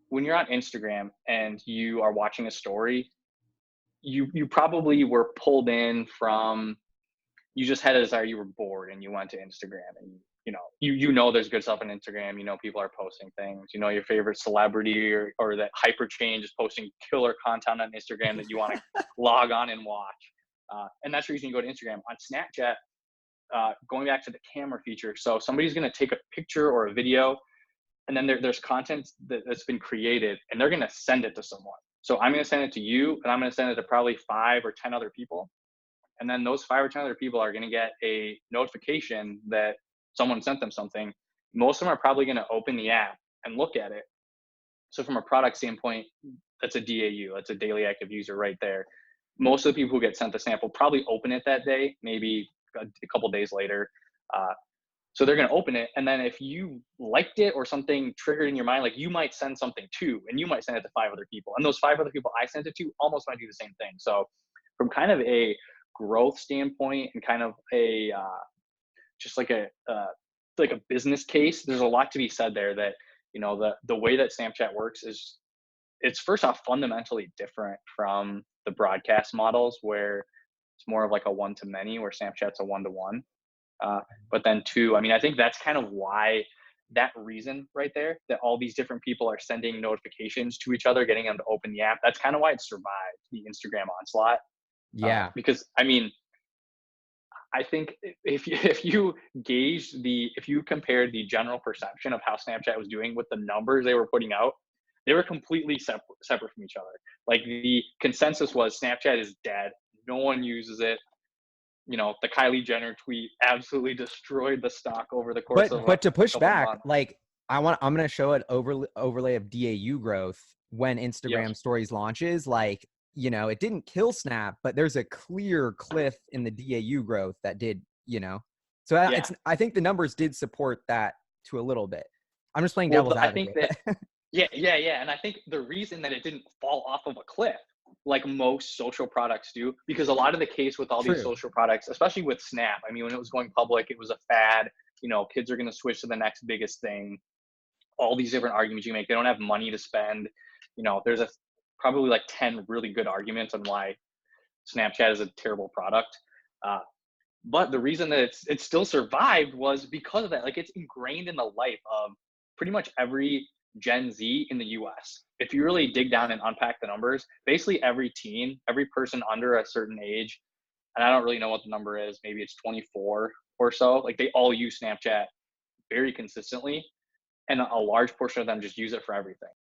when you're on Instagram and you are watching a story, you probably were pulled in from, you just had a desire, you were bored and you went to Instagram, and you know there's good stuff on Instagram, people are posting things, your favorite celebrity or that HyperChange is posting killer content on Instagram that you want to log on and watch. And that's the reason you go to Instagram. On Snapchat, going back to the camera feature, so somebody's going to take a picture or a video, and then there's content that's been created, and they're going to send it to someone. So I'm going to send it to you, and I'm going to send it to probably 5 or 10 other people. And then those 5 or 10 other people are going to get a notification that someone sent them something. Most of them are probably going to open the app and look at it. So from a product standpoint, that's a DAU, that's a daily active user right there. Most of the people who get sent the sample probably open it that day, maybe a couple days later. So they're going to open it. And then if you liked it or something triggered in your mind, like you might send something too, and you might send it to 5 other people. And those 5 other people I sent it to almost might do the same thing. So from kind of a growth standpoint and kind of a just like a business case, there's a lot to be said there. That the way that Snapchat works is, it's first off fundamentally different from the broadcast models, where it's more of like a one to many, where Snapchat's a one to one. But then two, I mean, I think that's kind of why, that reason right there, that all these different people are sending notifications to each other, getting them to open the app. That's kind of why it survived the Instagram onslaught. Yeah. Because I mean, I think if you if you compared the general perception of how Snapchat was doing with the numbers they were putting out, they were completely separate from each other. Like the consensus was Snapchat is dead. No one uses it. The Kylie Jenner tweet absolutely destroyed the stock over the course of But to a push couple back, months. like I'm gonna show an overlay of DAU growth when Yes. Instagram Stories launches. Like, it didn't kill Snap, but there's a clear cliff in the DAU growth that did, So Yeah. I think the numbers did support that to a little bit. I'm just playing Well, devil's I think advocate. that, yeah. And I think the reason that it didn't fall off of a cliff like most social products do, because a lot of the case with all these True. social products, especially with Snap, I mean, when it was going public, it was a fad. Kids are going to switch to the next biggest thing. All these different arguments you make, they don't have money to spend. There's probably like 10 really good arguments on why Snapchat is a terrible product. Uh, but the reason that it still survived was because of that. Like, it's ingrained in the life of pretty much every Gen Z in the US. If you really dig down and unpack the numbers, basically every teen, every person under a certain age, and I don't really know what the number is, maybe it's 24 or so, like they all use Snapchat very consistently. And a large portion of them just use it for everything.